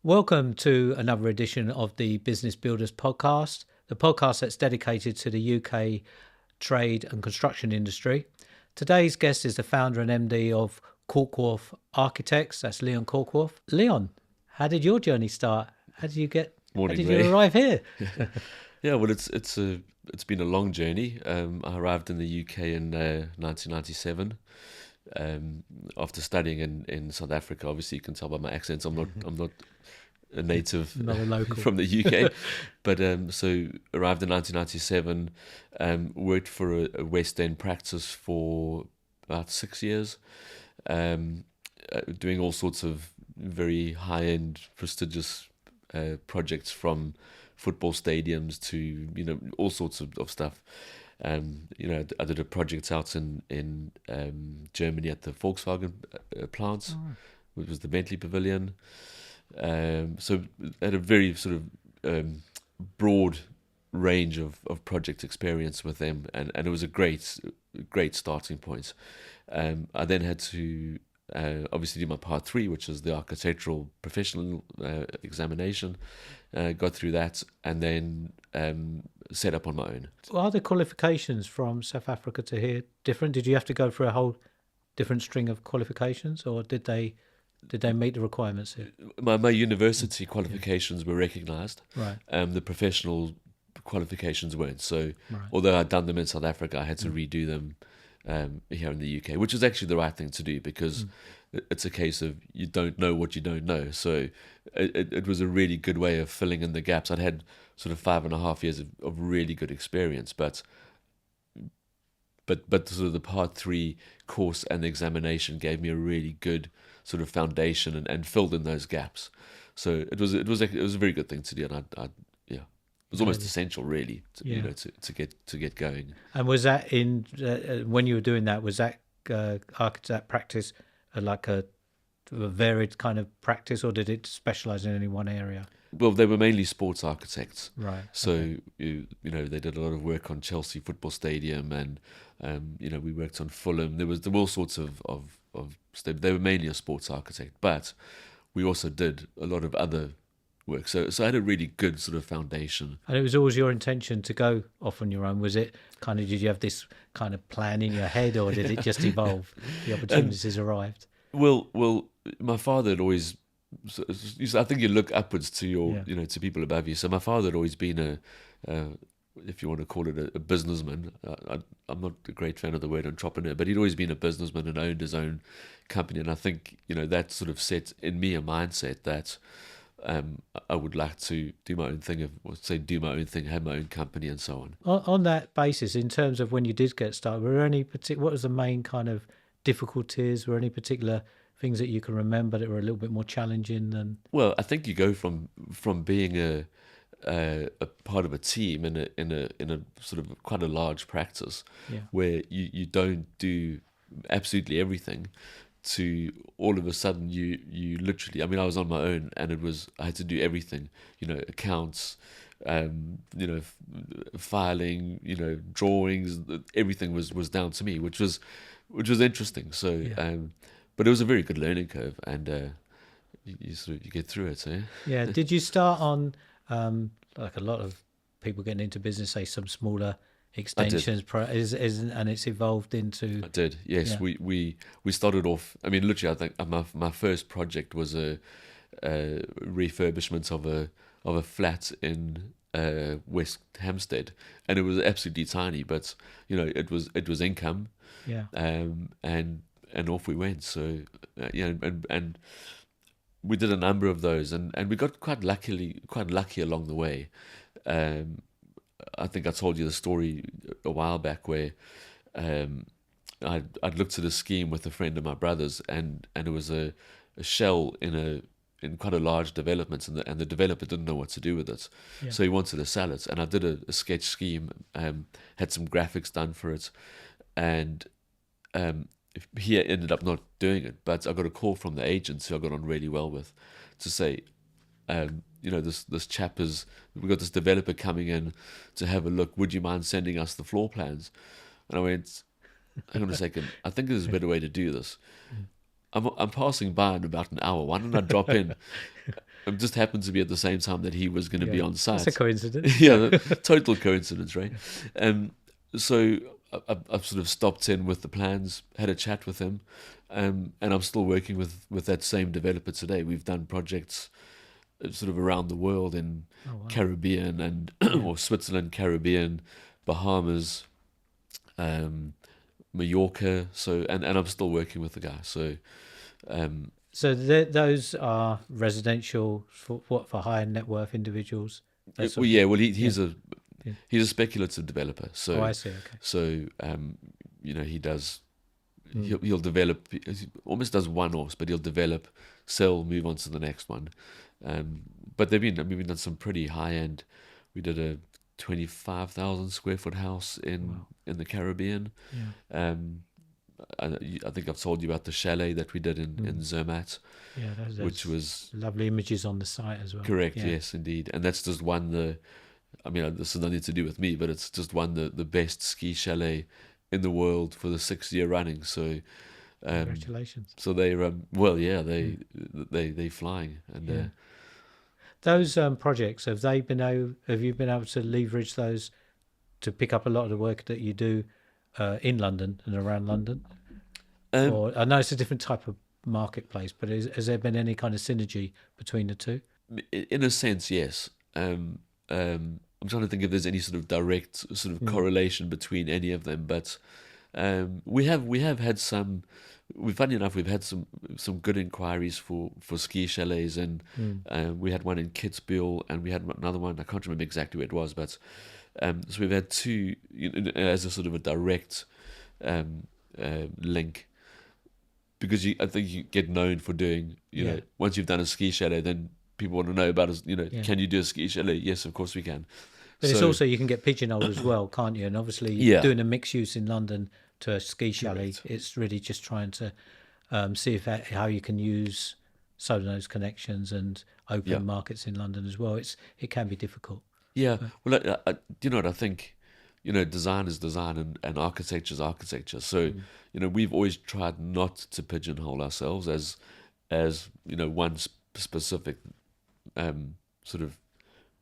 Welcome to another edition of the Business Builders podcast, the podcast that's dedicated to the UK trade and construction industry. Today's guest is the founder and MD of Kalkwarf Architects. That's Leon Kalkwarf. Leon, how did your journey start? How did you Morning, you Ray. arrive here? Yeah, well, it's been a long journey. I arrived in the UK in 1997. After studying in South Africa. Obviously, you can tell by my accents, I'm not a native Not a local. from the UK, but so arrived in 1997. Worked for a West End practice for about 6 years, doing all sorts of very high-end, prestigious projects, from football stadiums to all sorts of stuff. I did a project out in Germany at the Volkswagen plants, which was the Bentley Pavilion. So had a very sort of broad range of project experience with them, and it was a great starting point. I then had to obviously do my part 3, which is the architectural professional examination. Got through that, and then set up on my own. Are the qualifications from South Africa to here different? Did you have to go through a whole different string of qualifications, or did they meet the requirements here? My university qualifications were recognised. Right. The professional qualifications weren't. So Right. although I'd done them in South Africa, I had to redo them here in the UK, which is actually the right thing to do, because it's a case of you don't know what you don't know. So it was a really good way of filling in the gaps. I'd had sort of 5.5 years of really good experience, but sort of the part 3 course and the examination gave me a really good sort of foundation and filled in those gaps. So it was a very good thing to do, and I it was almost essential, really, to get going. And was that in when you were doing that? Was that architect practice like a varied kind of practice, or did it specialize in any one area? Well, they were mainly sports architects, Right. so okay. They did a lot of work on Chelsea Football Stadium, and we worked on Fulham. There were all sorts of they were mainly a sports architect, but we also did a lot of other work. So I had a really good sort of foundation. And it was always your intention to go off on your own? Was it kind of, did you have this kind of plan in your head, or did it just evolve? The opportunities arrived. Well, my father had always. I think you look upwards to your, to people above you. So my father had always been if you want to call it a businessman. I'm not a great fan of the word entrepreneur, but he'd always been a businessman and owned his own company. And I think that sort of set in me a mindset that I would like to do my own thing, have my own company, and so on. On that basis, in terms of when you did get started, were there any what was the main kind of difficulties? Were any particular things that you can remember that were a little bit more challenging than? Well, I think you go from being a part of a team in a sort of quite a large practice, where you don't do absolutely everything, to all of a sudden you literally, I mean, I was on my own, and I had to do everything, accounts, filing, drawings, everything was down to me, which was interesting. So but it was a very good learning curve, and you get through it. So Yeah. Did you start on like a lot of people getting into business, say some smaller extensions, and it's evolved into? I did, yes. Yeah. We started off, I mean, literally, I think my first project was a refurbishment of a flat in West Hampstead, and it was absolutely tiny, but it was income. Yeah. And off we went. So and we did a number of those, and we got quite lucky along the way. I think I told you the story a while back where I'd looked at a scheme with a friend of my brother's, and it was a shell in quite a large development, and the developer didn't know what to do with it, so he wanted to sell it. And I did a sketch scheme, had some graphics done for it, and he ended up not doing it. But I got a call from the agent, who I got on really well with, to say, this chap we've got this developer coming in to have a look. Would you mind sending us the floor plans? And I went, hang on a second, I think there's a better way to do this. I'm passing by in about an hour. Why don't I drop in? It just happened to be at the same time that he was going to be Yeah, on that's a site. coincidence. Yeah, total coincidence, right? So I've sort of stopped in with the plans, had a chat with him, and I'm still working with that same developer today. We've done projects sort of around the world in Oh wow. Caribbean and or Switzerland, Caribbean, Bahamas, Mallorca. So and I'm still working with the guy. So So those are residential for high net worth individuals. That well, sort of yeah, thing. well Yeah. Yeah. he's a speculative developer. Oh, So I see. Okay. so he does. Mm. He'll develop. He almost does one-offs, but he'll develop, sell, move on to the next one. But we've done some pretty high-end. We did a 25,000 square foot house Wow. in the Caribbean. Yeah. I think I've told you about the chalet that we did in Zermatt, Yeah. which There's was lovely images on the site as well. correct. Yeah. Yes, indeed, and that's just one. I mean, this has nothing to do with me, but it's just won the best ski chalet in the world for the 6th year running. So, Congratulations. so they're well, yeah, they flying and Yeah. Those projects, have you been able to leverage those to pick up a lot of the work that you do in London and around London? Or I know it's a different type of marketplace, but has there been any kind of synergy between the two? in a sense, yes. I'm trying to think if there's any sort of direct sort of correlation between any of them, but we have had some. Funny enough, we've had some good inquiries for ski chalets, and we had one in Kitzbühel, and we had another one. I can't remember exactly where it was, but so we've had two as a sort of a direct link, because I think you get known for doing know, once you've done a ski chalet, then people want to know about us. Can you do a ski chalet? Yes, of course we can. But it's also, you can get pigeonholed as well, can't you? And obviously, doing a mixed use in London to a ski chalet, it's really just trying to see how you can use some of those connections and open markets in London as well. It can be difficult. Yeah, well, you know what I think. Design is design, and architecture is architecture. So, we've always tried not to pigeonhole ourselves as one specific sort of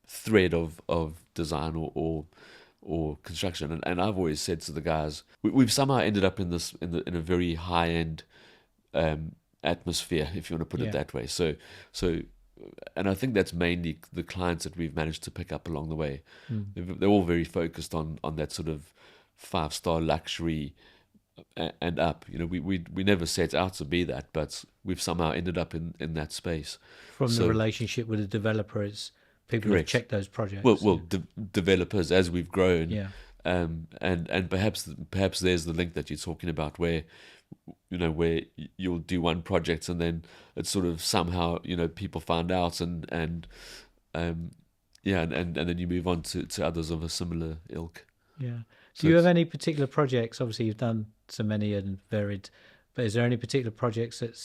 thread of design or construction. And I've always said to the guys, we've somehow ended up in a very high end atmosphere, if you want to put it that way. So and I think that's mainly the clients that we've managed to pick up along the way. They're all very focused on that sort of 5-star luxury and up. We never set out to be that, but we've somehow ended up in that space. From the relationship with the developer, it's people who check those projects. Well, developers, as we've grown, and perhaps there's the link that you're talking about, where where you'll do one project and then it's sort of somehow people find out and then you move on to others of a similar ilk. Yeah. Do you have any particular projects? Obviously, you've done so many and varied, but is there any particular projects that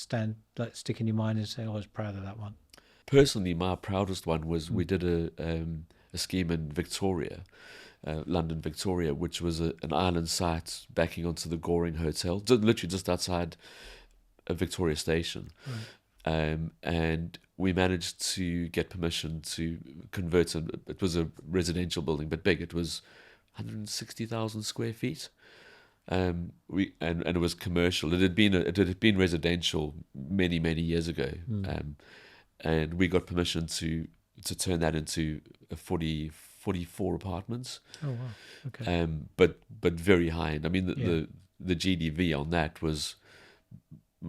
stick in your mind and say, "Oh, I was proud of that one"? Personally, my proudest one was we did a scheme in Victoria, London, Victoria, which was an island site backing onto the Goring Hotel, literally just outside Victoria Station. Right. And we managed to get permission to convert it was a residential building, but big. It was 160,000 square feet. And it was commercial. It had been residential many years ago. And we got permission to turn that into 44 apartments. Oh wow! Okay. But very high end. I mean, the GDV on that was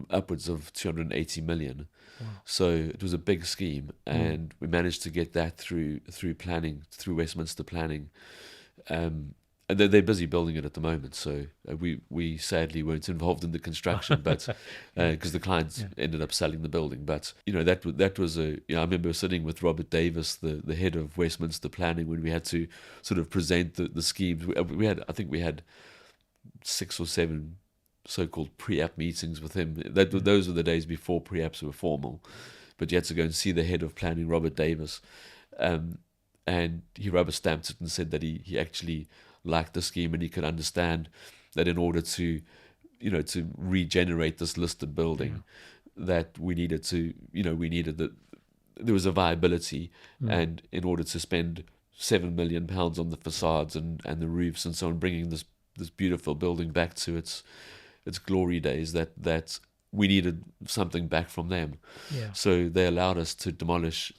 upwards of 280 million. Wow. So it was a big scheme, and we managed to get that through planning, through Westminster planning. And they're busy building it at the moment, so we sadly weren't involved in the construction, but because the clients ended up selling the building. But that was I remember sitting with Robert Davis, the head of Westminster Planning, when we had to sort of present the schemes. I think we had 6 or 7 so-called pre-app meetings with him. Those were the days before pre-apps were formal, but you had to go and see the head of planning, Robert Davis, and he rubber stamped it and said that he actually liked the scheme, and he could understand that in order to regenerate this listed building, that we needed there was a viability, and in order to spend £7 million on the facades and the roofs and so on, bringing this beautiful building back to its glory days, that we needed something back from them. Yeah. So they allowed us to demolish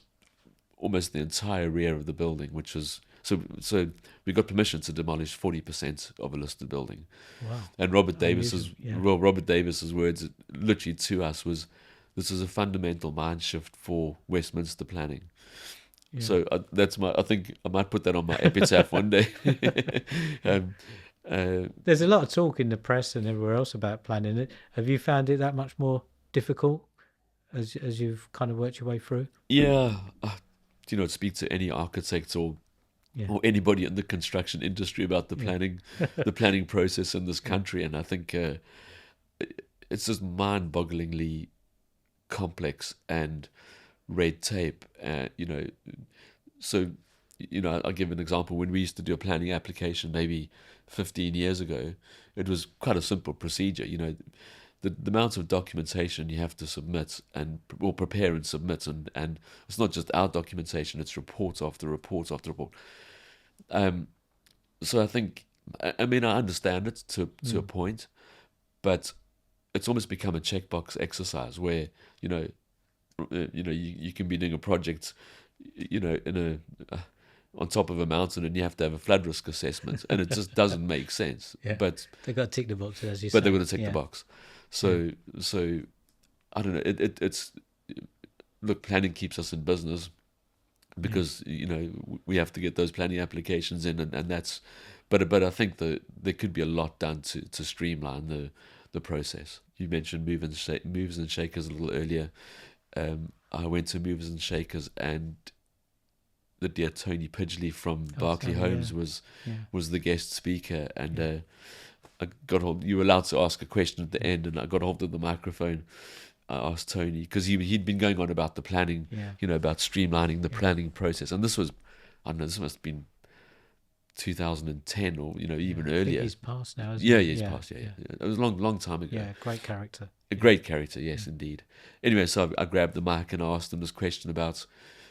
almost the entire rear of the building, which was so we got permission to demolish 40% of a listed building. Wow. And Robert Davis's Unusual, yeah. Robert Davis's words, literally to us, was, "This is a fundamental mind shift for Westminster planning." Yeah. So that's I think I might put that on my epitaph one day. There's a lot of talk in the press and everywhere else about planning it. Have you found it that much more difficult as you've kind of worked your way through? Yeah, speak to any architect or anybody in the construction industry about the planning, the planning process in this country, and I think it's just mind-bogglingly complex and red tape. So I'll give an example. When we used to do a planning application maybe 15 years ago, it was quite a simple procedure. The amount of documentation you have to submit or prepare and submit, and it's not just our documentation, it's report after report after report. So I think, I understand it to a point, but it's almost become a checkbox exercise where, you can be doing a project, on top of a mountain, and you have to have a flood risk assessment, and it just doesn't make sense. Yeah. But they've got to tick the boxes, as you say. they've got to tick the box. So I don't know. It's look, planning keeps us in business because we have to get those planning applications in, and that's. But I think that there could be a lot done to streamline the process. You mentioned Movers and Shakers a little earlier. I went to Movers and Shakers, and the dear Tony Pidgley from Berkeley Homes was the guest speaker, and I got hold. You were allowed to ask a question at the end, and I got hold of the microphone. I asked Tony, because he'd been going on about the planning, about streamlining the planning process, and this was, I don't know, this must have been 2010 or even earlier. I think he's passed now, isn't he? He's passed. Yeah. It was a long time ago. Yeah, great character. A great character, yes, indeed. Anyway, so I grabbed the mic and I asked him this question about.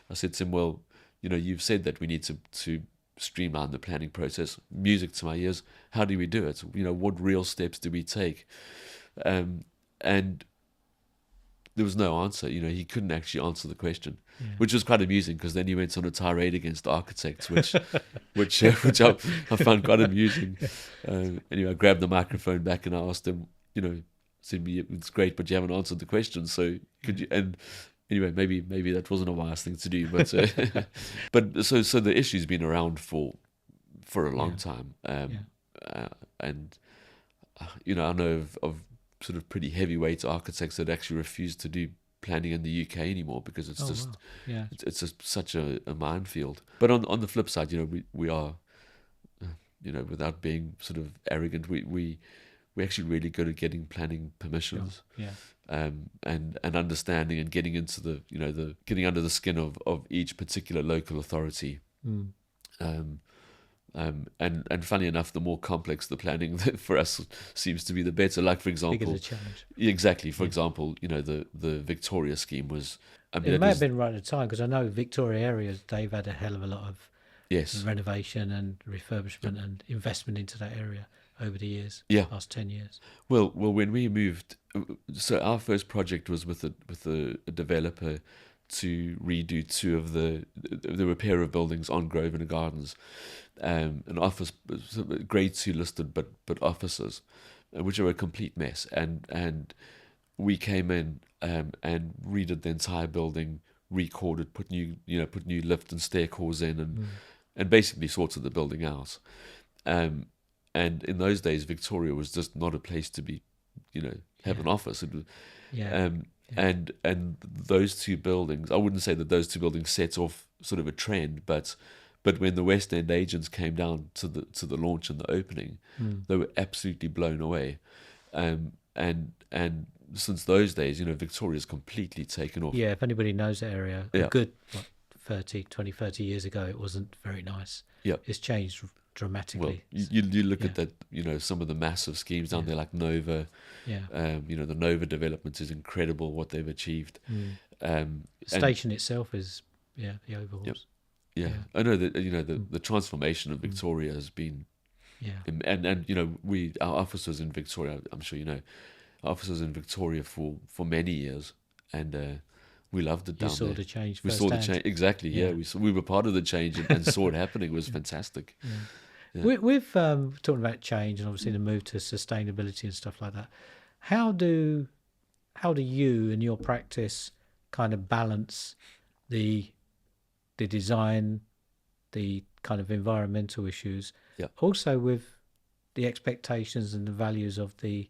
I said to him, "Well, you've said that we need to streamline the planning process. Music to my ears. How do we do it? What real steps do we take?" And there was no answer. He couldn't actually answer the question, which was quite amusing, because then he went on a tirade against architects, which I found quite amusing. Anyway, I grabbed the microphone back and I asked him, said, "It's great, but you haven't answered the question. So could you?" And anyway, maybe that wasn't a wise thing to do, but so the issue's been around for a long time, and I know of sort of pretty heavyweight architects that actually refuse to do planning in the UK anymore, because it's it's just such a minefield. But on the flip side, we are, without being sort of arrogant, we're actually really good at getting planning permissions. And understanding and getting into the getting under the skin of each particular local authority. And funny enough, the more complex the planning for us seems to be, the better. Like, for example, bigger the challenge. Exactly. For example, the Victoria scheme was. It may have been right at the time, because I know Victoria areas, they've had a hell of a lot of renovation and refurbishment and investment into that area over the years. Last 10 years. Well, when we moved, so our first project was with a developer to redo two of the repair of buildings on Grosvenor Gardens, an office, grade 2 listed, but offices, which are a complete mess, and we came in and redid the entire building, recorded, put new lift and stair cores in, and basically sorted the building out. And in those days, Victoria was just not a place to be, have an office. It was, and those two buildings, I wouldn't say that those two buildings set off sort of a trend, but when the West End agents came down to the launch and the opening, they were absolutely blown away. And since those days, Victoria's completely taken off. Yeah, if anybody knows the area, a good 30 years ago, it wasn't very nice. Yeah, it's changed dramatically. Well, you look at that, some of the massive schemes down there, like Nova. The Nova development is incredible what they've achieved. The station itself is the overhauls. Yep. Yeah, I know that the transformation of Victoria has been, Yeah. and our office was in Victoria. I'm sure you know, our office was in Victoria for many years, and we loved it You down saw there. the change We saw the firsthand. change exactly. Yeah, Yeah. we were part of the change and saw it happening. It was fantastic. Yeah. Yeah. With talking about change and obviously the move to sustainability and stuff like that, how do you in your practice kind of balance the design, the kind of environmental issues, Yeah. also with the expectations and the values of the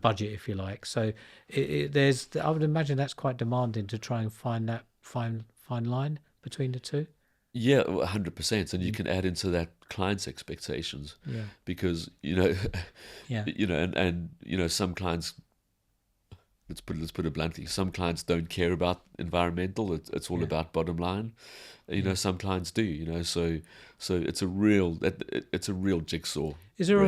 budget, if you like. So I would imagine that's quite demanding to try and find that fine line between the two. Yeah, 100%, and you can add into that clients' expectations Yeah. because Yeah. and some clients, let's put it bluntly, some clients don't care about environmental. It's all Yeah. about bottom line. Yeah. Some clients do. So it's a real jigsaw. Is there a Ray.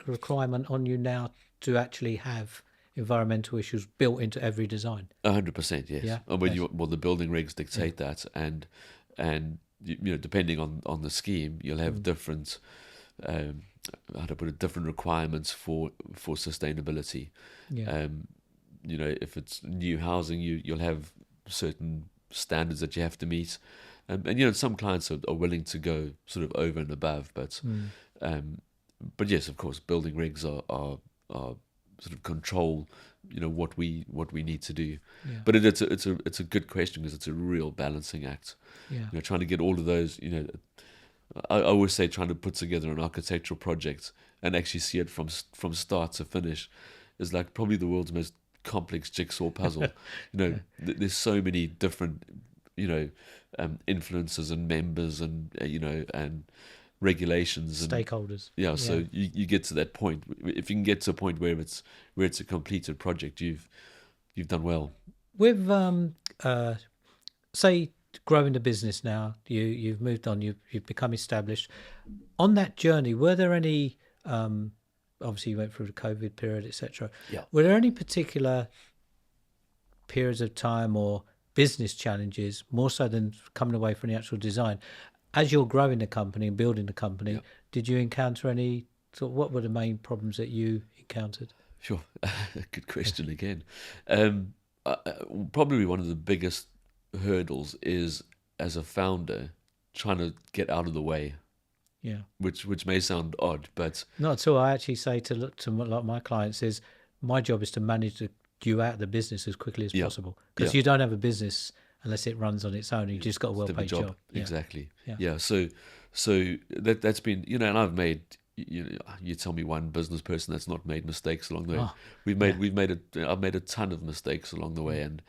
requirement on you now to actually have environmental issues built into every design? 100%, yes. Yeah, Well, the building regs dictate that, and depending on the scheme, you'll have different, how to put it, different requirements for sustainability. Yeah. If it's new housing, you'll have certain standards that you have to meet, and some clients are willing to go sort of over and above, but yes, of course, building regs are sort of control, what we need to do. Yeah. But it's a good question because it's a real balancing act. Yeah. Trying to get all of those. I always say trying to put together an architectural project and actually see it from start to finish is like probably the world's most complex jigsaw puzzle. There's so many different influences and members and and regulations and Stakeholders. so you get to that point. If you can get to a point where it's a completed project, you've done well. With say growing the business now, you've moved on, you've become established. On that journey, were there any obviously you went through the COVID period, etc. Yeah. Were there any particular periods of time or business challenges, more so than coming away from the actual design, as you're growing the company and building the company? Did you encounter any what were the main problems that you encountered? Sure. Good question again. Probably one of the biggest hurdles is, as a founder, trying to get out of the way. Yeah. Which may sound odd, but not at all. I actually say to a lot of my clients is my job is to manage you out of the business as quickly as possible, because you don't have a business unless it runs on its own. You just got a well-paid job. Exactly. Yeah. So that's been and I've made. You tell me one business person that's not made mistakes along the way. I've made a ton of mistakes along the way, and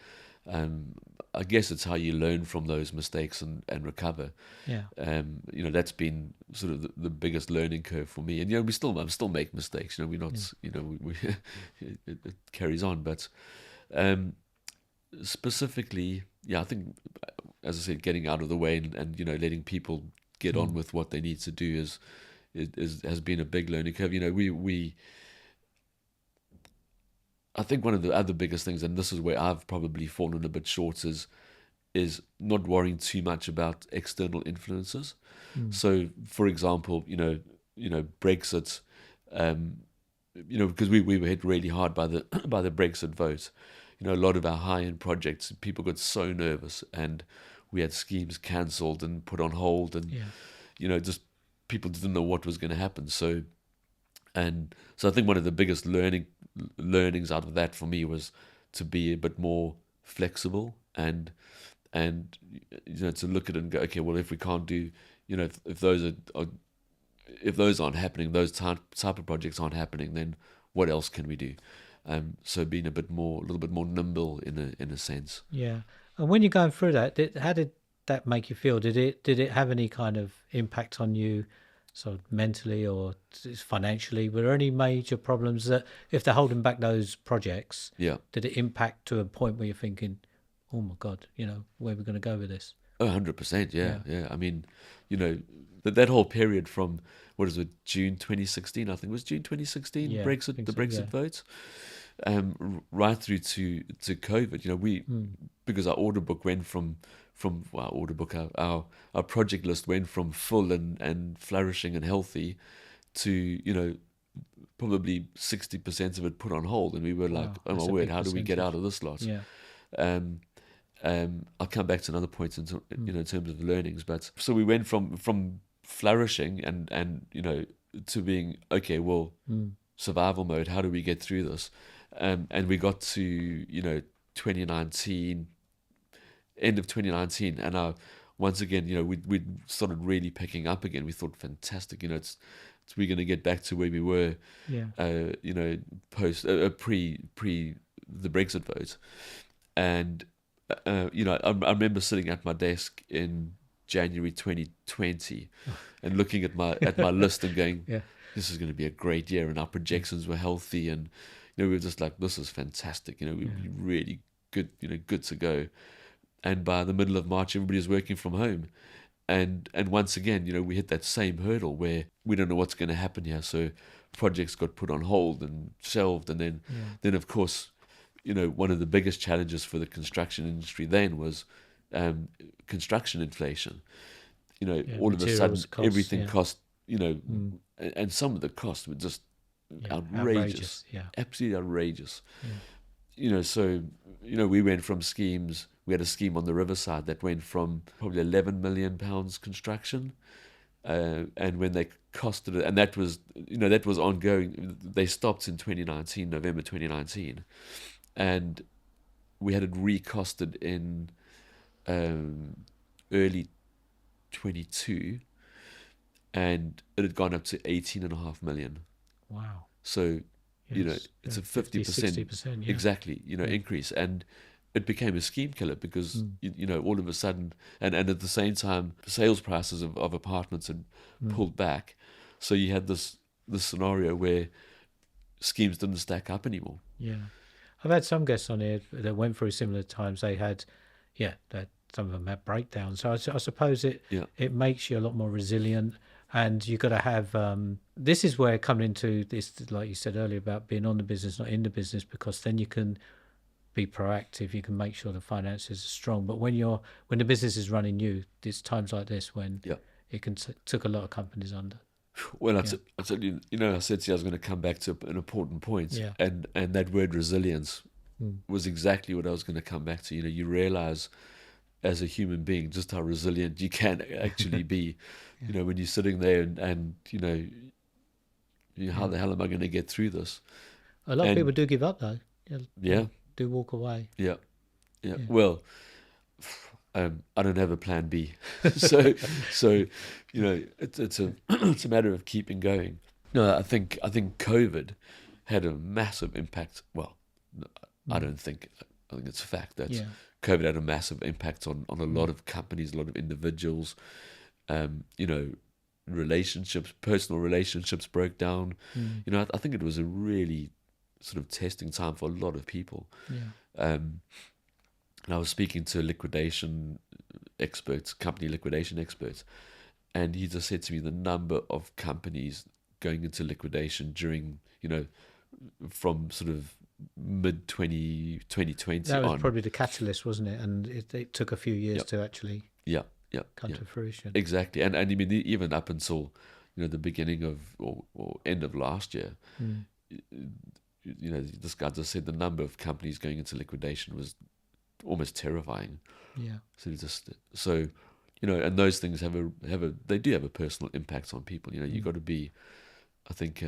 I guess it's how you learn from those mistakes and recover. Yeah. That's been sort of the biggest learning curve for me. And I still make mistakes. We're not. It carries on, but specifically, I think, as I said, getting out of the way and letting people get on with what they need to do has been a big learning curve. I think one of the other biggest things, and this is where I've probably fallen a bit short, is not worrying too much about external influences. So, for example, Brexit, because we were hit really hard by the Brexit vote. A lot of our high-end projects, people got so nervous, and we had schemes cancelled and put on hold, and just people didn't know what was going to happen. So I think one of the biggest learnings out of that for me was to be a bit more flexible and to look at it and go, okay, well, if we can't do, if those aren't happening, those type of projects aren't happening, then what else can we do? So being a little bit more nimble in a sense. Yeah. And when you're going through that, how did that make you feel? Did it have any kind of impact on you, sort of mentally or financially? Were there any major problems that, if they're holding back those projects, did it impact to a point where you're thinking, oh my God, where are we going to go with this? 100%, yeah. I mean, that whole period from, what is it, June 2016, I think it was June 2016, Brexit vote. right through to COVID. Because our order book went from our order book, our project list went from full and flourishing and healthy to, probably 60% of it put on hold, and we were like, Wow, oh my that's a word, big how do we get percentage. out of this lot? Yeah. Um, I'll come back to another point in terms of learnings, but so we went from flourishing and to being okay, well, survival mode. How do we get through this? And we got to 2019, end of 2019, and once again, we started really picking up again. We thought, fantastic, we're going to get back to where we were, Yeah. post pre the Brexit vote, and I remember sitting at my desk in January 2020 and looking at my list and going, Yeah. this is going to be a great year, and our projections were healthy, and we were just like, this is fantastic, we're really good, good to go. And by the middle of March, everybody was working from home. And once again, we hit that same hurdle where we don't know what's going to happen here. So projects got put on hold and shelved. And then of course, one of the biggest challenges for the construction industry then was construction inflation. All of a sudden, materials costs, everything yeah. cost, and some of the costs were just outrageous. Yeah. Absolutely outrageous. Yeah. So, we went from schemes. We had a scheme on the riverside that went from probably £11 million construction, and when they costed it, and that was ongoing. They stopped in 2019, November 2019, and we had it recosted in early 22, and it had gone up to 18.5 million. Wow. So, Yes. it's a 50, 50%, 60%, yeah. exactly, increase. And it became a scheme killer because, all of a sudden, and at the same time, sales prices of apartments had pulled back. So you had this scenario where schemes didn't stack up anymore. Yeah. I've had some guests on here that went through similar times. They had, that some of them had breakdowns. So I suppose it makes you a lot more resilient, and you got to have. This is where coming into this, like you said earlier, about being on the business, not in the business, because then you can be proactive. You can make sure the finances are strong. But when the business is running you, it's times like this when it can took a lot of companies under. Well, I said, I said to you I was going to come back to an important point, Yeah. and that word resilience was exactly what I was going to come back to. You realize as a human being just how resilient you can actually be. When you're sitting there and how the hell am I going to get through this? A lot of people do give up though. Yeah. Do walk away. Yeah. Well, I don't have a plan B, so it's a matter of keeping going. No, I think COVID had a massive impact. Well, I don't think. I think it's a fact that COVID had a massive impact on a lot of companies, a lot of individuals. Relationships, personal relationships broke down. I think it was a really sort of testing time for a lot of people. And I was speaking to liquidation experts, company liquidation experts, and he just said to me the number of companies going into liquidation during, from sort of mid 2020 That was on. probably the catalyst, wasn't it? And it took a few years to actually come to fruition. Exactly. And I mean, even up until, the beginning of or end of last year, this guy just said the number of companies going into liquidation was almost terrifying. Yeah. So and those things they do have a personal impact on people. You got to be, I think,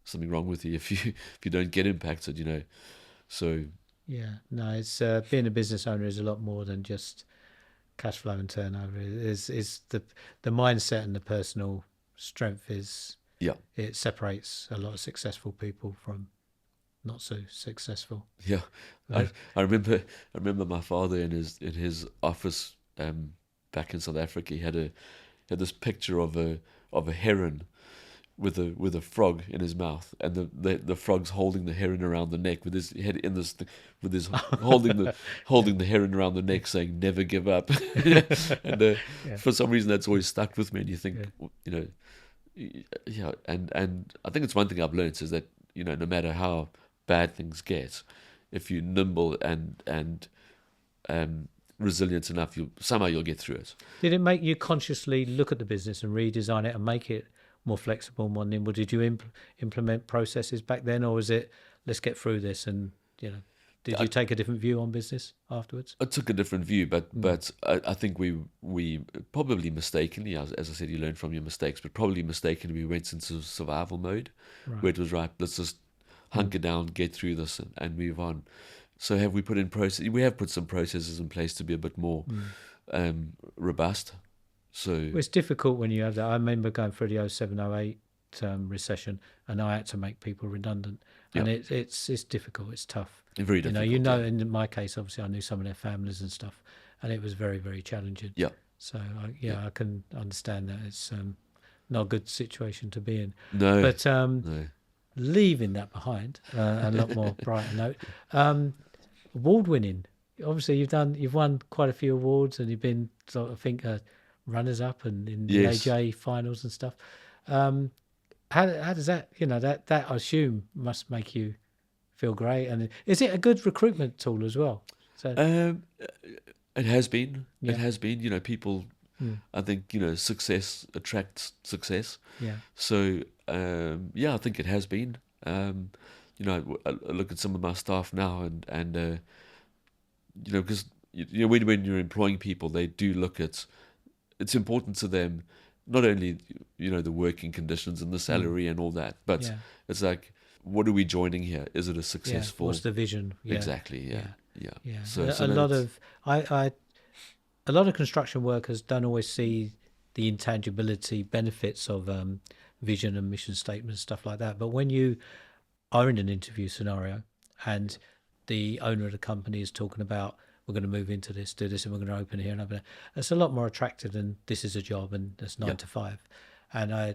something wrong with you if you don't get impacted. So yeah, no, it's being a business owner is a lot more than just cash flow and turnover. Is the mindset and the personal strength is it separates a lot of successful people from not so successful. Yeah, I remember my father in his office back in South Africa. He had this picture of a heron with a frog in his mouth, and the frog's holding the heron around the neck with his head in this with his holding the heron around the neck, saying "Never give up." And for some reason that's always stuck with me. And you think, and I think it's one thing I've learned is that no matter how bad things get, if you're nimble and resilient enough, you'll get through it. Did it make you consciously look at the business and redesign it and make it more flexible, more nimble? Did you implement processes back then, or was it let's get through this and did you take a different view on business afterwards? I took a different view, but I think we probably mistakenly, as I said, you learn from your mistakes, but probably mistakenly we went into survival mode, where it was right. Let's just hunker down, get through this, and move on. So have we put in process? We have put some processes in place to be a bit more robust. So it's difficult when you have that. I remember going through the 07-08 recession, and I had to make people redundant, and it's difficult. It's tough. Very difficult. In my case, obviously, I knew some of their families and stuff, and it was very, very challenging. Yeah. So I can understand that it's not a good situation to be in. No. But no. leaving that behind, a lot more brighter note. Award winning. Obviously, you've won quite a few awards, and you've been sort of, I think, runners up and in the AJ finals and stuff. How does that? That I assume must make you feel great. And is it a good recruitment tool as well? So it has been. Yeah. It has been. People. I think success attracts success. Yeah. So I think it has been. I look at some of my staff now, and because when you're employing people, they do look at. It's important to them, not only the working conditions and the salary and all that, but it's like, what are we joining here? Is it a successful? What's the vision? Yeah. Exactly. Yeah. So a lot of construction workers don't always see the intangibility benefits of vision and mission statements, stuff like that. But when you are in an interview scenario and the owner of the company is talking about, we're going to move into this, do this, and we're going to open here and open there, it's a lot more attractive than this is a job and it's 9 to 5. And I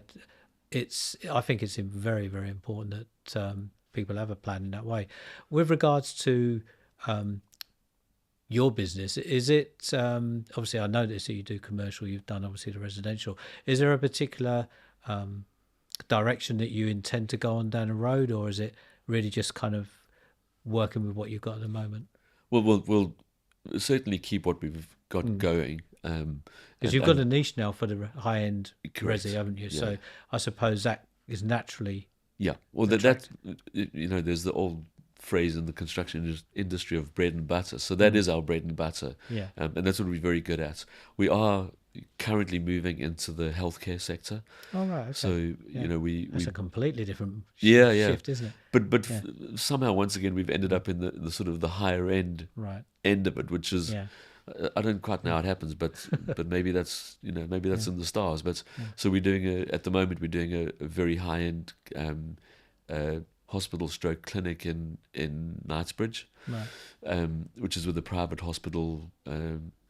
think it's very, very important that people have a plan in that way. With regards to your business, is it obviously I noticed that you do commercial, you've done obviously the residential. Is there a particular direction that you intend to go on down the road, or is it really just kind of working with what you've got at the moment? Well, we'll certainly keep what we've got going. Because you've got a niche now for the high-end correct. resi, haven't you? Yeah. So I suppose that is naturally well, that there's the old phrase in the construction industry of bread and butter. So that is our bread and butter, and that's what we're very good at. We are currently moving into the healthcare sector. Oh right, okay. So that's a completely different shift, isn't it? But somehow once again we've ended up in the sort of the higher end end of it, which is I don't quite know how it happens, but maybe that's maybe that's in the stars. But so we're doing at the moment we're doing a very high end hospital stroke clinic in Knightsbridge, which is with a private hospital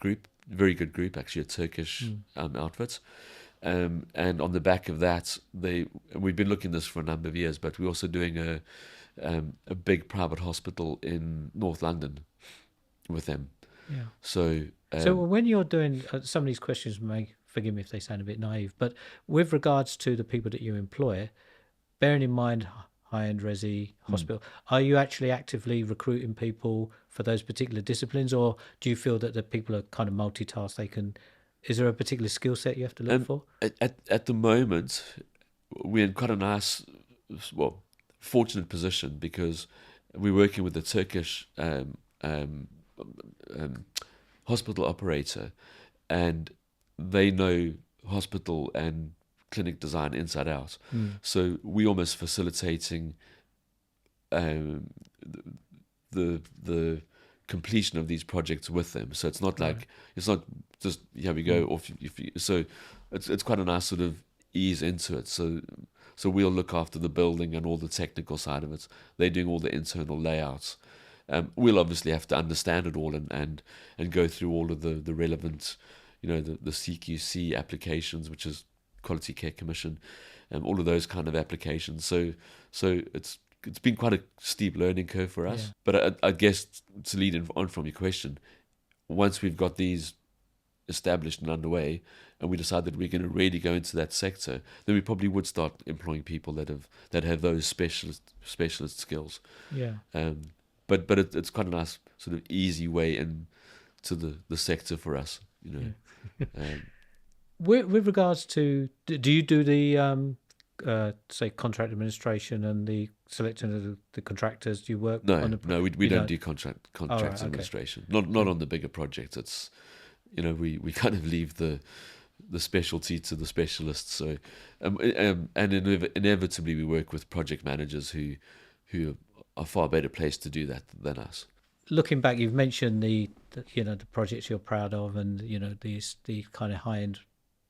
group. Very good group, actually, a Turkish outfit. And on the back of that, we've been looking at this for a number of years, but we're also doing a big private hospital in North London with them. Yeah. So when you're doing some of these questions, forgive me if they sound a bit naive, but with regards to the people that you employ, bearing in mind high-end resi hospital, are you actually actively recruiting people for those particular disciplines, or do you feel that the people are kind of multitask? Is there a particular skill set you have to look for? At the moment, we're in quite a nice, fortunate position because we're working with a Turkish hospital operator, and they know hospital and clinic design inside out. So we almost facilitating the completion of these projects with them. So it's not like it's not just here we go off. So it's quite a nice sort of ease into it. So we'll look after the building and all the technical side of it. They're doing all the internal layouts. We'll obviously have to understand it all and go through all of the relevant, the CQC applications, which is Quality Care Commission, all of those kind of applications. So it's been quite a steep learning curve for us. But I guess to lead on from your question, once we've got these established and underway, and we decide that we're going to really go into that sector, then we probably would start employing people that have those specialist skills. Yeah. But it's quite a nice sort of easy way into the sector for us, you know. Yeah. um, With regards to, do you do the say contract administration and the selection of the contractors? Do you work on the? No, we you don't don't? do contract Right, okay. administration. Not on the bigger projects. It's, you know, we kind of leave the specialty to the specialists. So, and inevitably we work with project managers who are far better placed to do that than us. Looking back, you've mentioned the the projects you're proud of, and the kind of high end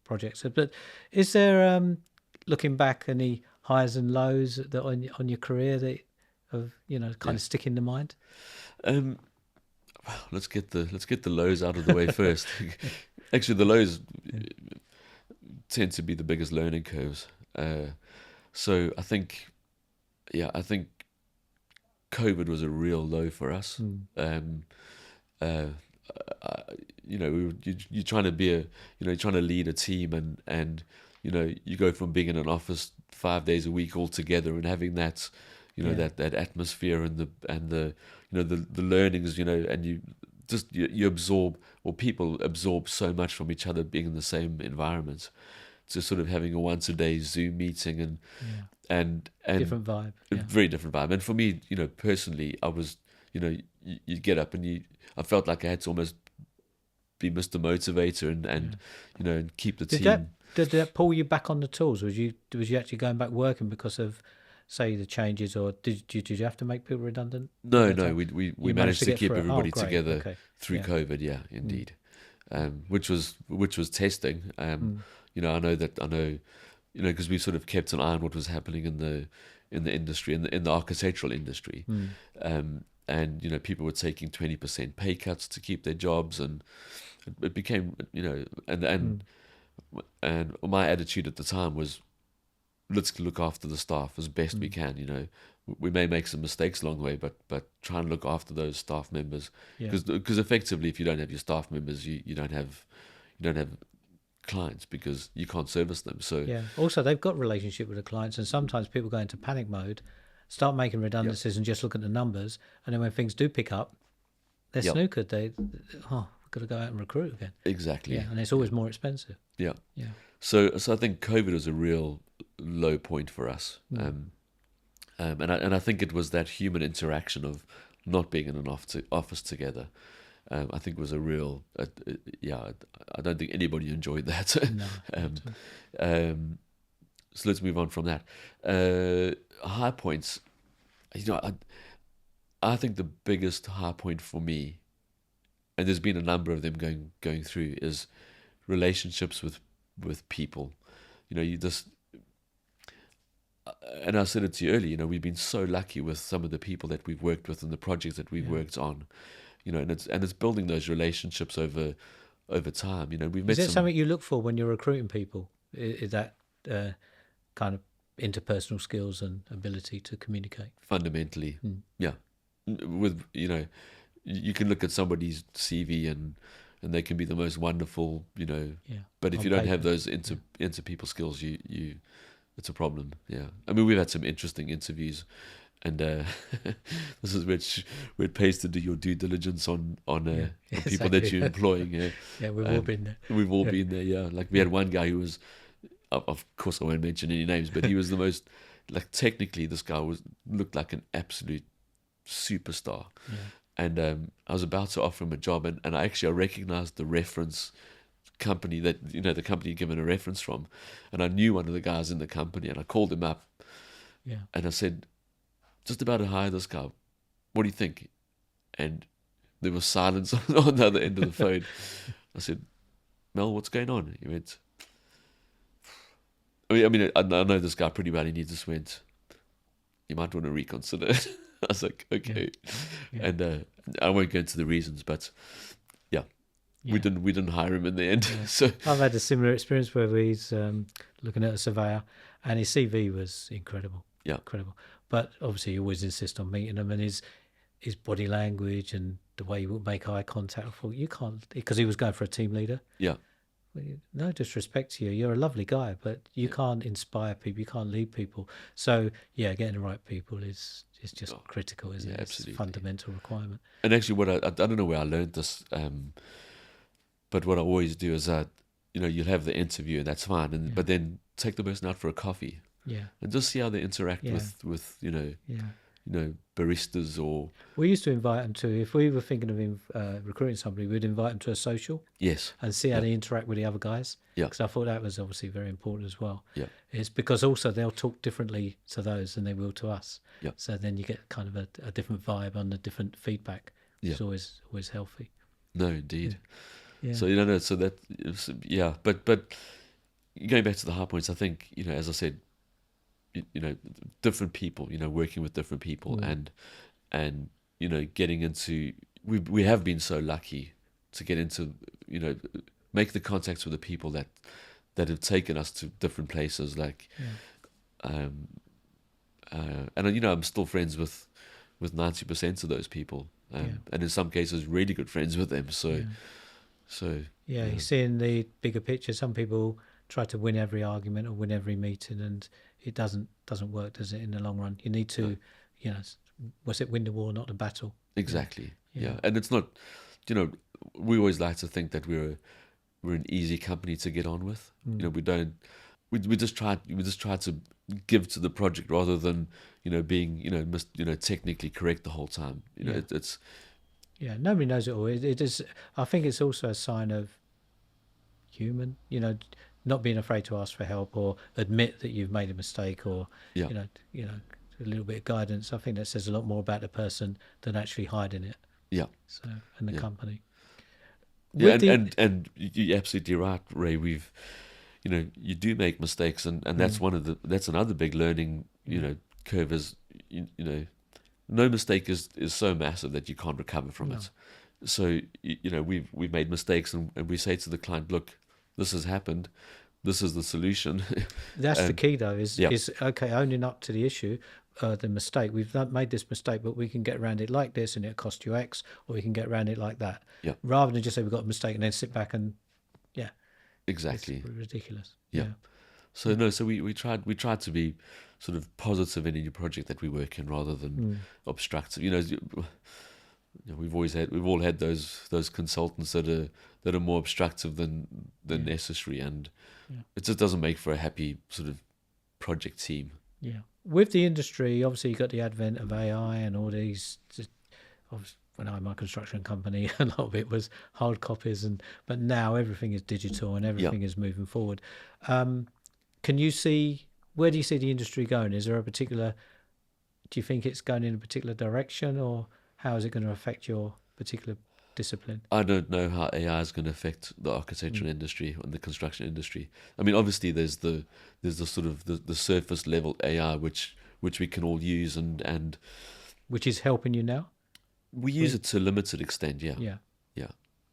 projects. But is there, looking back, any highs and lows that on your career that of kind of stick in the mind? Well, let's get the lows out of the way first. Actually, the lows tend to be the biggest learning curves. So I think COVID was a real low for us. You're trying to lead a team, and you go from being in an office 5 days a week all together and having that, that atmosphere and the learnings, and you absorb, or people absorb so much from each other being in the same environment, to sort of having a once a day Zoom meeting and Different vibe. a Yeah. very different vibe. And for me, personally, I was, you get up and I felt like I had to almost be Mr. Motivator and keep the team. Did that pull you back on the tools? Was you actually going back working because of, say, the changes, or did you have to make people redundant? No, at that time? we managed to get keep through it? everybody Oh, great. together Okay. through Yeah. COVID. Yeah, indeed. Which was testing. I know, because we sort of kept an eye on what was happening in the industry, in the architectural industry. And people were taking 20% pay cuts to keep their jobs, and it became, and my attitude at the time was, let's look after the staff as best we can. We may make some mistakes along the way, but try and look after those staff members, Yeah. because effectively, if you don't have your staff members, you don't have clients, because you can't service them. So Yeah. Also, they've got relationship with the clients, and sometimes people go into panic mode, start making redundancies, and just look at the numbers, and then when things do pick up, they're Yep. snookered. We've got to go out and recruit again. exactly. Yeah, and it's always more expensive. Yeah. Yeah. So I think COVID was a real low point for us. And I think it was that human interaction of not being in an office together. I think was a real, I don't think anybody enjoyed that. No. So let's move on from that. High points, I think the biggest high point for me, and there's been a number of them going through, is relationships with people. You just, and I said it to you earlier, we've been so lucky with some of the people that we've worked with and the projects that we've worked on, and it's building those relationships over time. We've met Is it something you look for when you're recruiting people? Is that kind of interpersonal skills and ability to communicate? fundamentally, yeah. With you can look at somebody's CV and they can be the most wonderful, but if On you don't have paper. those interpeople skills, you it's a problem. Yeah, I mean, we've had some interesting interviews, and this is where it pays to do your due diligence on people that exactly. you're employing. Yeah, Yeah, we've all been there. we've all been there. Yeah, like we had one guy who was, of course I won't mention any names, but he was the most, like, technically this guy looked like an absolute superstar. Yeah. And I was about to offer him a job, and I recognized the reference company that the company he'd given a reference from, and I knew one of the guys in the company, and I called him up, Yeah. and I said, just about to hire this guy, what do you think? And there was silence on the other end of the phone. I said, Mel, what's going on? He went, I mean, I know this guy pretty well, and he just went, you might want to reconsider it. I was like, okay. Yeah. And I won't go into the reasons, but yeah, Yeah. we didn't hire him in the end. So I've had a similar experience where he's looking at a surveyor, and his CV was incredible. Yeah. Incredible. But obviously, you always insist on meeting him, and his body language and the way he would make eye contact. I thought, you can't, because he was going for a team leader. Yeah. No disrespect to you, you're a lovely guy, but you can't inspire people, you can't lead people. So yeah, getting the right people is just critical, isn't it? It's a Absolutely. fundamental requirement. And actually, what I don't know where I learned this, but what I always do is that, you'll have the interview and that's fine, but then take the person out for a coffee Yeah, and just see how they interact Yeah. with yeah. baristas or We used to invite them to, if we were thinking of recruiting somebody, we'd invite them to a social yes, and see how Yeah. they interact with the other guys. Yeah. Because I thought that was obviously very important as well. Yeah. It's because also they'll talk differently to those than they will to us. Yeah. So then you get kind of a different vibe and a different feedback. Yeah. It's always healthy. No, indeed. Yeah. So so that but going back to the high points, I think as I said, different people, working with different people, and getting into we have been so lucky to get into make the contacts with the people that have taken us to different places, like and I'm still friends with 90% of those people, and in some cases really good friends with them. You see in the bigger picture, some people try to win every argument or win every meeting, and it doesn't work, does it, in the long run? You need to, win the war, not the battle. Exactly. Yeah. Yeah. And it's not, we always like to think that we're an easy company to get on with. We don't. We just try to give to the project rather than being technically correct the whole time. It's Yeah, nobody knows it all. It is. I think it's also a sign of human. Not being afraid to ask for help or admit that you've made a mistake, or Yeah. a little bit of guidance. I think that says a lot more about the person than actually hiding it. Yeah. So, and the company. Yeah, With and you're absolutely right, Ray. You do make mistakes, and that's that's another big learning curve. Is no mistake is so massive that you can't recover from it. So we've made mistakes, and we say to the client, look, this has happened. This is the solution. That's the key, though. Is okay, owning up to the issue, the mistake. We've made this mistake, but we can get around it like this, and it'll cost you X, or we can get around it like that. Yeah. Rather than just say we've got a mistake and then sit back and Exactly. it's ridiculous. Yeah. So no, so we tried to be sort of positive in any project that we work in, rather than obstructive. We've all had those consultants that are more obstructive than necessary, and it just doesn't make for a happy sort of project team. Yeah. With the industry, obviously you got the advent of AI and all these. When I had my construction company, a lot of it was hard copies, but now everything is digital and everything is moving forward. Can you see, where do you see the industry going? Is there a particular? Do you think it's going in a particular direction, or how is it going to affect your particular discipline? I don't know how AI is going to affect the architectural industry and the construction industry. I mean, obviously there's the sort of the surface level AI which we can all use, and which is helping you now. We use it to a limited extent. Yeah.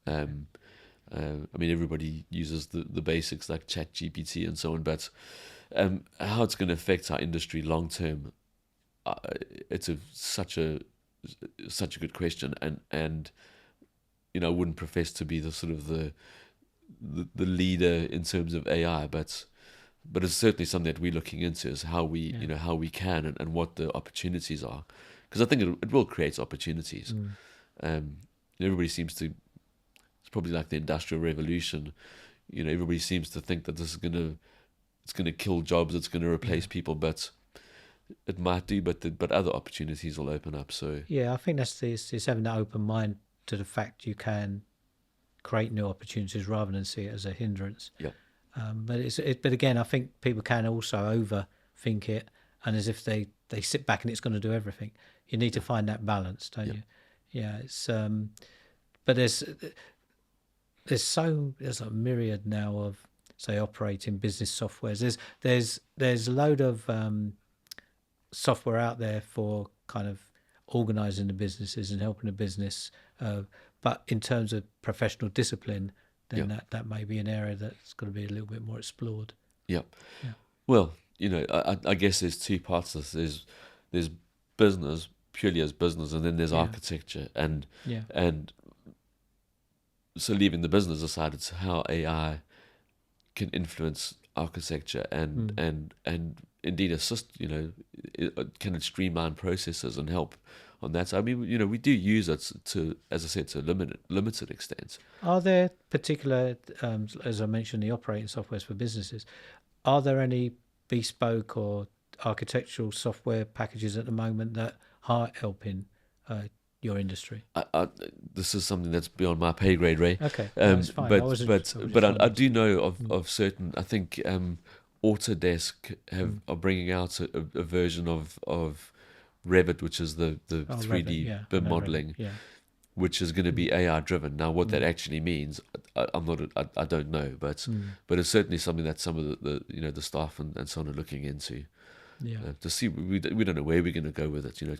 I mean, everybody uses the basics like ChatGPT and so on, but how it's going to affect our industry long term, it's such a good question, and I wouldn't profess to be the sort of the leader in terms of AI, but it's certainly something that we're looking into, is how we how we can and what the opportunities are, because I think it will create opportunities. Everybody seems to. It's probably like the Industrial Revolution. Everybody seems to think that this is it's gonna kill jobs, it's gonna replace people, but it might do. But other opportunities will open up. So I think that's it's having that open mind to the fact you can create new opportunities rather than see it as a hindrance. Yeah. But again, I think people can also overthink it, and as if they sit back and it's going to do everything. You need to find that balance, don't you? Yeah. It's but there's a myriad now of, say, operating business softwares. There's a load of software out there for kind of organising the businesses and helping the business. But in terms of professional discipline, then that may be an area that's got to be a little bit more explored. Yeah. Well, I guess there's two parts of this. There's business, purely as business, and then there's Yeah. architecture, and Yeah. and so leaving the business aside, it's how AI can influence architecture and Mm. and indeed assist. Can it streamline processes and help on that? So I mean, we do use it to, as I said, to a limited extent. Are there particular, as I mentioned, the operating softwares for businesses? Are there any bespoke or architectural software packages at the moment that are helping uh, your industry? This is something that's beyond my pay grade, Ray. Okay, no, it's fine. I wasn't. I was But just I wondering. do know Mm. of certain. I think Autodesk Mm. are bringing out a version of Revit, which is the Oh, three Revit. D Yeah, I BIM know Revit. modeling, Yeah. which is going to Mm. be AI driven. Now, what that Mm. actually means, I'm not. I don't know, Mm. but it's certainly something that some of the staff and so on are looking into Yeah. to see. We don't know where we're going to go with it. It No.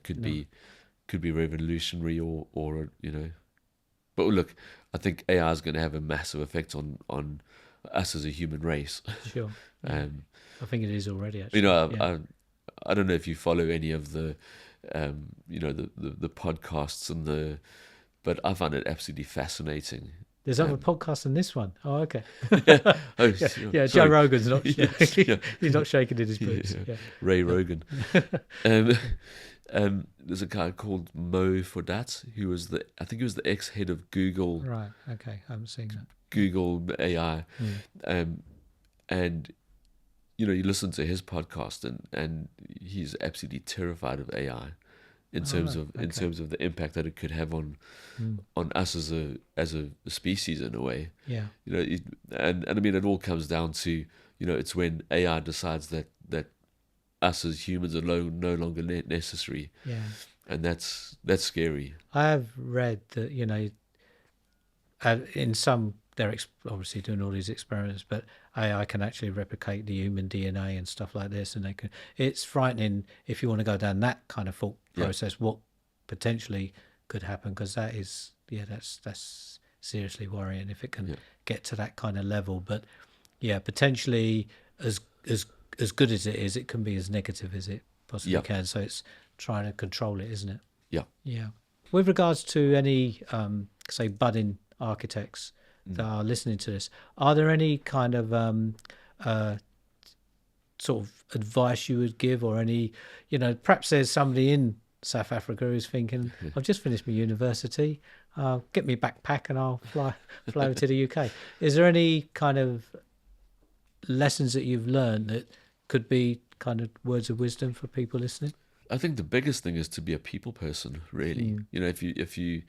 could be revolutionary or. But look, I think AI is going to have a massive effect on us as a human race. Sure. Yeah. Um, I think it is already actually. Yeah. I don't know if you follow any of the, the podcasts but I find it absolutely fascinating. There's other podcasts than this one. Oh, okay. Yeah, oh, Yeah, yeah. Joe sorry. Rogan's not. Yes, yeah, He's not shaking in his boots. yeah. Yeah. Ray Rogan. Um, there's a guy called Mo Fordat who was I think he was the ex-head of Right. Okay. I haven't seen that. Google AI, Mm. um, and you listen to his podcast, and he's absolutely terrified of AI in Oh, terms right. of in Okay. terms of the impact that it could have on Mm. us as a species in a way. Yeah. And I mean, it all comes down to it's when AI decides that us as humans are no longer necessary, Yeah. and that's scary. I have read that in some they're obviously doing all these experiments, but AI can actually replicate the human DNA and stuff like this, and they can. It's frightening if you want to go down that kind of thought Yeah. process. What potentially could happen? Because that is, that's seriously worrying if it can Yeah. get to that kind of level. But yeah, potentially as as good as it is, it can be as negative as it possibly Yeah. can. So it's trying to control it, isn't it? Yeah. Yeah. With regards to any, say, budding architects that Mm. are listening to this, are there any kind of sort of advice you would give, or any, perhaps there's somebody in South Africa who's thinking, I've just finished my university, get me a backpack and I'll fly over to the UK. Is there any kind of lessons that you've learned that could be kind of words of wisdom for people listening? I think the biggest thing is to be a people person, really. Mm. If you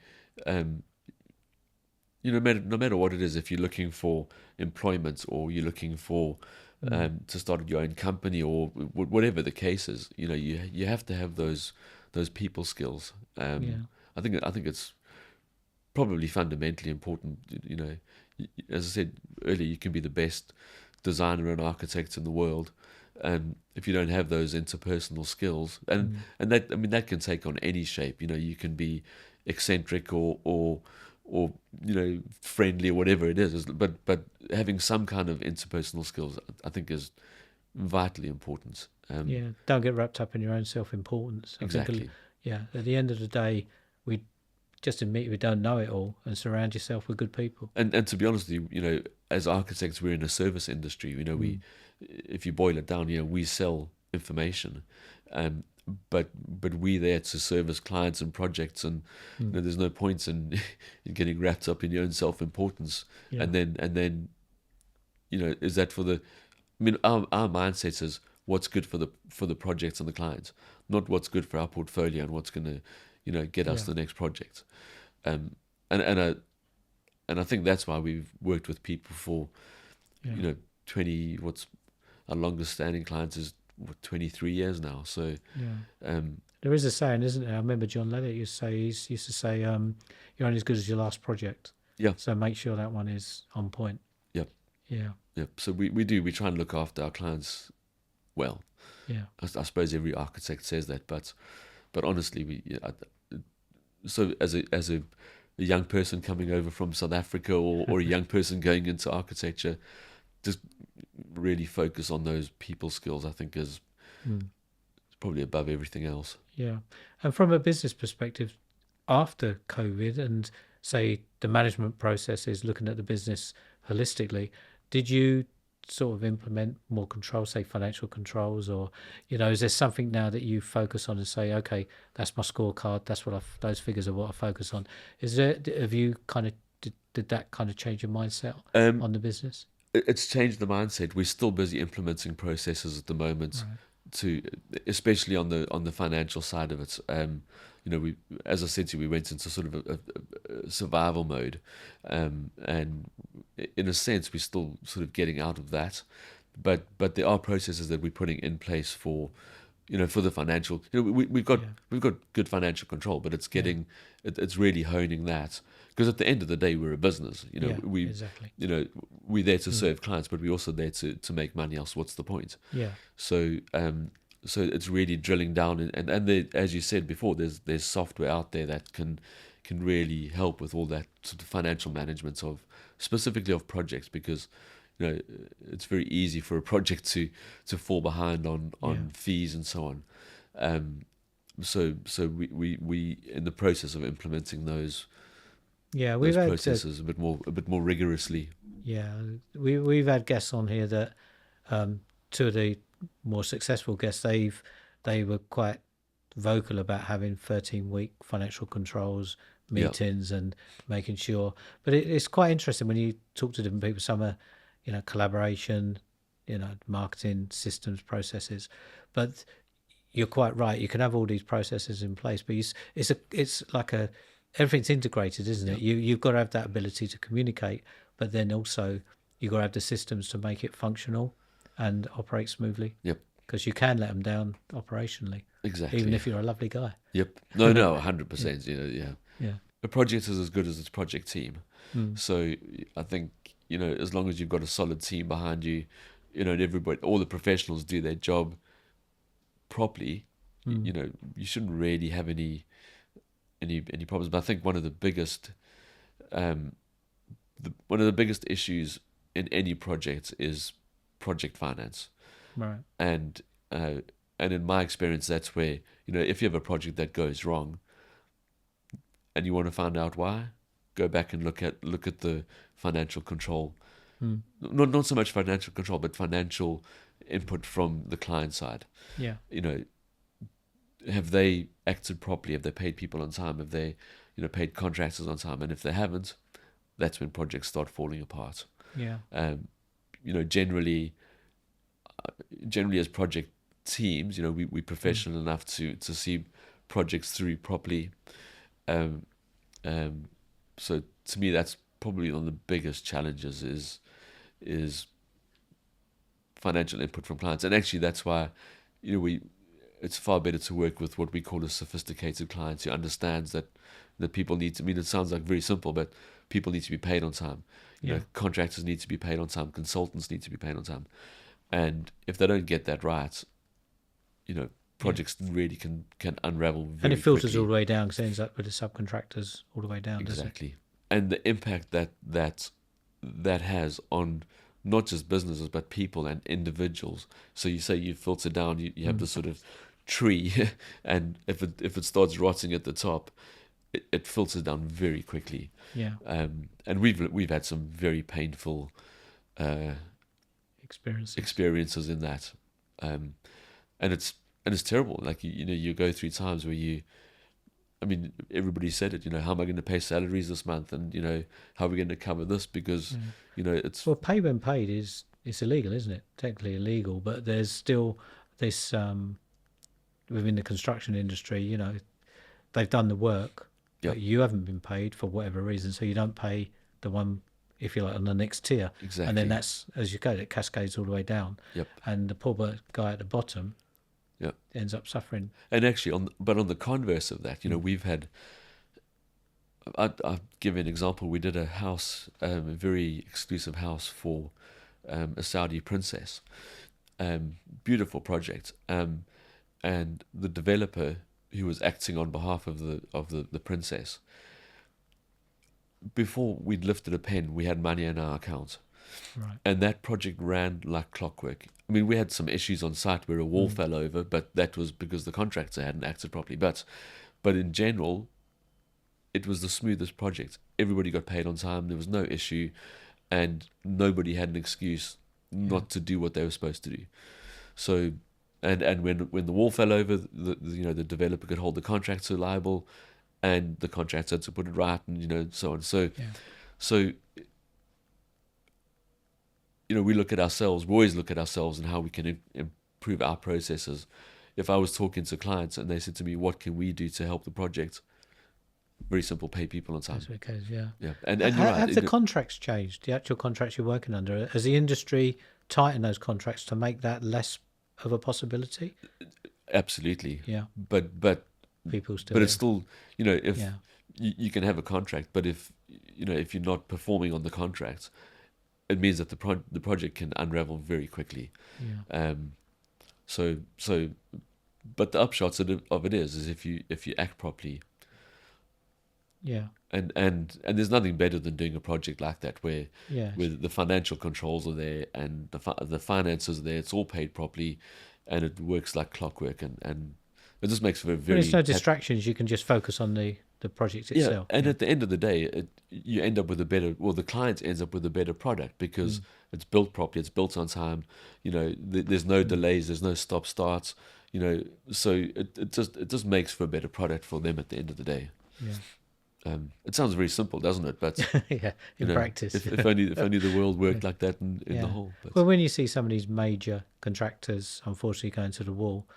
no matter what it is, if you're looking for employment or you're looking for to start your own company or whatever the case is, you have to have those people skills. Yeah. I think it's probably fundamentally important. As I said earlier, you can be the best designer and architect in the world, and if you don't have those interpersonal skills, and that can take on any shape. You can be eccentric or friendly or whatever it is, but having some kind of interpersonal skills, I think, is vitally important. Yeah, don't get wrapped up in your own self-importance. Exactly. At the end of the day, we just admit we don't know it all and surround yourself with good people. And to be honest with you, as architects, we're in a service industry. We, if you boil it down, we sell information, but we're there to service clients and projects, and there's no point in getting wrapped up in your own self-importance. Yeah. And then is that for the? I mean, our mindset is what's good for the projects and the clients, not what's good for our portfolio and what's going to get us the next project. And I think that's why we've worked with people for 20. What's our longest standing clients is 23 years now. So there is a saying, isn't there? I remember John Lennon used to say, you're only as good as your last project. Yeah. So make sure that one is on point. Yep. Yeah. Yep. So we try and look after our clients well. Yeah. I suppose every architect says that, but honestly, so as a young person coming over from South Africa or a young person going into architecture, just really focus on those people skills. I think is probably above everything else. Yeah. And from a business perspective, after COVID and say the management process is looking at the business holistically, did you sort of implement more controls, say financial controls, or is there something now that you focus on and say, okay, that's my scorecard, that's what those figures are what I focus on? Is there have you kind of did that kind of change your mindset Um, on the business? it's changed the mindset. We're still busy implementing processes at the moment, Right. to especially on the financial side of it. We, as I said to you, we went into sort of a survival mode, and in a sense, we're still sort of getting out of that. But there are processes that we're putting in place for, for the financial. Yeah. We've got good financial control, but it's Yeah. it's really honing that, because at the end of the day, we're a business. Yeah. Exactly. We're there to serve clients, but we're also there to make money. Else, what's the point? Yeah. So so it's really drilling down, and there, as you said before, there's software out there that can really help with all that sort of financial management of, specifically of projects, because it's very easy for a project to fall behind on Yeah. fees and so on. So we in the process of implementing those Yeah. We've had processes a bit more rigorously. yeah, we've had guests on here that two of the more successful guests, they were quite vocal about having 13-week financial controls Yeah, meetings and making sure. But it's quite interesting when you talk to different people. Some are, collaboration, marketing systems processes, but you're quite right. You can have all these processes in place, but it's like everything's integrated, isn't yeah, it? You've got to have that ability to communicate, but then also you've got to have the systems to make it functional and operate smoothly. yep, Because you can let them down operationally, even exactly. if you're a lovely guy. Yep. No, 100%. Yeah. Yeah. A project is as good as its project team. Mm. So I think, as long as you've got a solid team behind you, and everybody, all the professionals do their job properly, Mm. you shouldn't really have any problems. But I think one of the biggest issues in any project is project finance. Right. And in my experience, that's where, if you have a project that goes wrong and you want to find out why, go back and look at the financial control. Mm. Not so much financial control, but financial input from the client side. Yeah. Have they acted properly? Have they paid people on time? Have they paid contractors on time? And if they haven't, that's when projects start falling apart. Yeah. Generally as project teams, we're professional enough to see projects through properly. So to me, that's probably one of the biggest challenges is financial input from clients. And actually, that's why it's far better to work with what we call a sophisticated clients who understands that people need to. I mean, it sounds like very simple, but people need to be paid on time. Contractors need to be paid on time. Consultants need to be paid on time. And if they don't get that right, projects really can unravel very And it filters quickly. all the way down because it ends up with the subcontractors all the way down, doesn't it? Exactly. And the impact that has on not just businesses but people and individuals. So you say you filter down, you have this sort of tree, and if it starts rotting at the top, it filters down very quickly. Yeah. And we've had some very painful experiences in that, and it's terrible. Like you go through times where I mean, everybody said it. How am I going to pay salaries this month, and how are we going to cover this? Because it's Well, pay when paid it's illegal, isn't it? Technically illegal, but there's still this within the construction industry. They've done the work, Yep. but you haven't been paid for whatever reason, so you don't pay the one, if you like, on the next tier. Exactly. And then that's, as you go, it cascades all the way down. Yep. And the poor guy at the bottom Yep. ends up suffering. And actually, on the converse of that, we've had. I'll give you an example. We did a house, a very exclusive house for a Saudi princess. Beautiful project. And the developer who was acting on behalf of the princess, before we'd lifted a pen, we had money in our account. Right. And that project ran like clockwork. I mean, we had some issues on site where a wall fell over, but that was because the contractor hadn't acted properly. But in general, it was the smoothest project. Everybody got paid on time. There was no issue, and nobody had an excuse not to do what they were supposed to do. So, and when the wall fell over, the developer could hold the contractor liable, and the contractor had to put it right, and so on. So, Yeah. so we look at ourselves. We always look at ourselves and how we can improve our processes. If I was talking to clients and they said to me, "What can we do to help the project?" Very simple: pay people on time. That's what it goes. Yeah. Yeah, and you're right. Have the contracts changed? The actual contracts you're working under, has the industry tightened those contracts to make that less of a possibility? Absolutely. Yeah. But People still. but it's still, if Yeah. you can have a contract, but if you're not performing on the contract, it means that the project can unravel very quickly. Yeah. But the upshots of it is if you act properly, Yeah. and there's nothing better than doing a project like that where Yeah. the financial controls are there and the finances are there. It's all paid properly, and it works like clockwork, and it just makes for a When very there's no distractions, you can just focus on the project itself. and at the end of the day, you end up with the client ends up with a better product because it's built properly, it's built on time. There's no delays, there's no stop starts. So it just makes for a better product for them at the end of the day. Yeah. It sounds very simple, doesn't it? But Yeah. In practice. if only the world worked like that in Yeah. the whole. But Well, when you see some of these major contractors, unfortunately, going to the wall,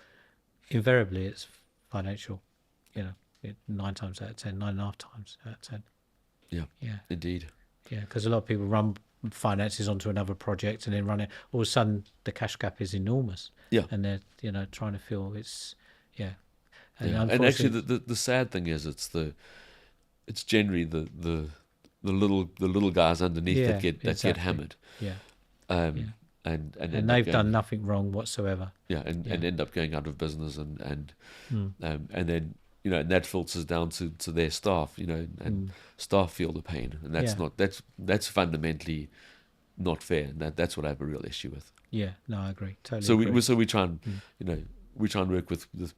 invariably it's financial. 9 times out of 10, 9.5 times out of 10. yeah, Yeah. indeed. Yeah, because a lot of people run finances onto another project and then run it. All of a sudden, the cash gap is enormous. Yeah. And they're trying to feel it's And actually, the sad thing is, it's generally the little guys underneath that get hammered. Yeah. And And they've done nothing wrong whatsoever. and end up going out of business and then and that filters down to their staff, and staff feel the pain, and that's fundamentally not fair, and that's what I have a real issue with. Yeah, no, I agree. Totally. So agree. we try and we try and work with the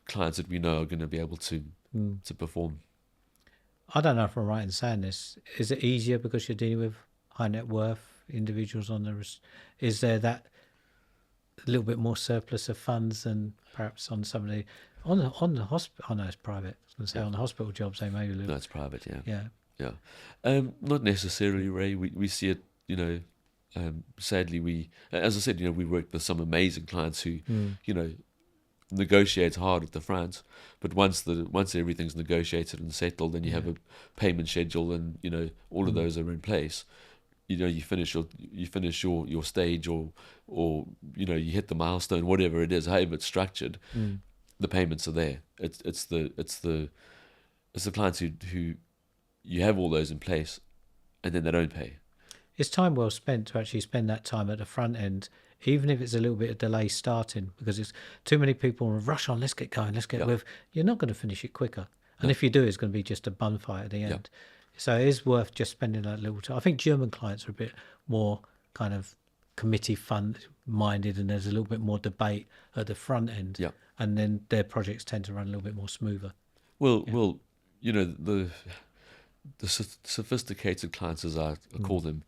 clients that we know are going to be able to perform. I don't know if I'm right in saying this. Is it easier because you're dealing with high net worth individuals on the? Is there that a little bit more surplus of funds than perhaps on some of the on the hospital? I know it's private. I was going to say on the hospital jobs they maybe a little. No, it's private. Yeah. Not necessarily, Ray. We see it. Sadly, as I said, we worked with some amazing clients who, negotiate hard at the front, but once everything's negotiated and settled, then you have a payment schedule, and all of those are in place. You finish your stage, or you hit the milestone, whatever it is, however it's structured, the payments are there. It's the clients who you have all those in place, and then they don't pay. It's time well spent to actually spend that time at the front end, even if it's a little bit of delay starting, because it's too many people rush on. Let's get going. Let's get with. You're not going to finish it quicker, and if you do, it's going to be just a bun fight at the end. So it is worth just spending that little time. I think German clients are a bit more kind of committee fund minded, and there's a little bit more debate at the front end. Yeah. And then their projects tend to run a little bit more smoother. Well, the sophisticated clients, as I call them,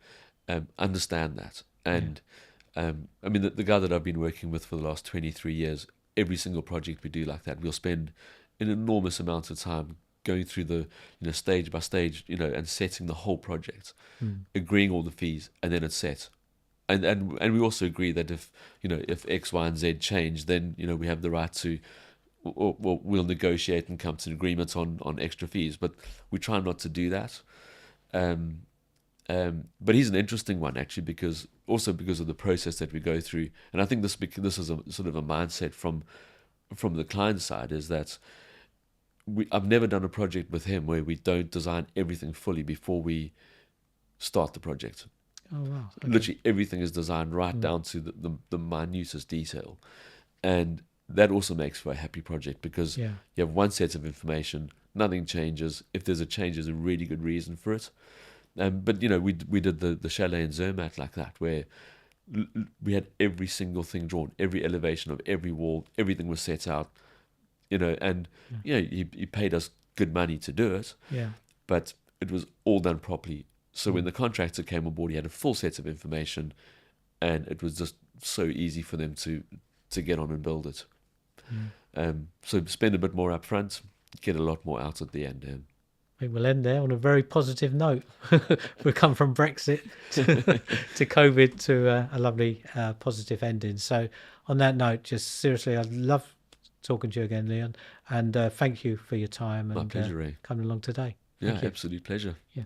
understand that. And I mean, the guy that I've been working with for the last 23 years, every single project we do like that, we'll spend an enormous amount of time going through the stage by stage, and setting the whole project, agreeing all the fees, and then it's set. And we also agree that if X, Y, and Z change, then we have the right to, or we'll negotiate and come to an agreement on extra fees. But we try not to do that. But he's an interesting one, actually, because of the process that we go through. And I think this is a sort of a mindset from the client side, is that I've never done a project with him where we don't design everything fully before we start the project. Oh wow! Okay. Literally everything is designed right down to the minutest detail, and that also makes for a happy project, because you have one set of information, nothing changes. If there's a change, there's a really good reason for it, But we did the chalet in Zermatt like that, where we had every single thing drawn, every elevation of every wall, everything was set out, and he paid us good money to do it, Yeah. but it was all done properly. So when the contractor came on board, he had a full set of information, and it was just so easy for them to get on and build it. So spend a bit more up front, get a lot more out at the end. I think we'll end there on a very positive note. We've come from Brexit to COVID to a lovely positive ending. So on that note, just seriously, I'd love talking to you again, Leon, and thank you for your time My and pleasure, Ray. coming along today. Yeah, Thank you. absolute pleasure. Yeah.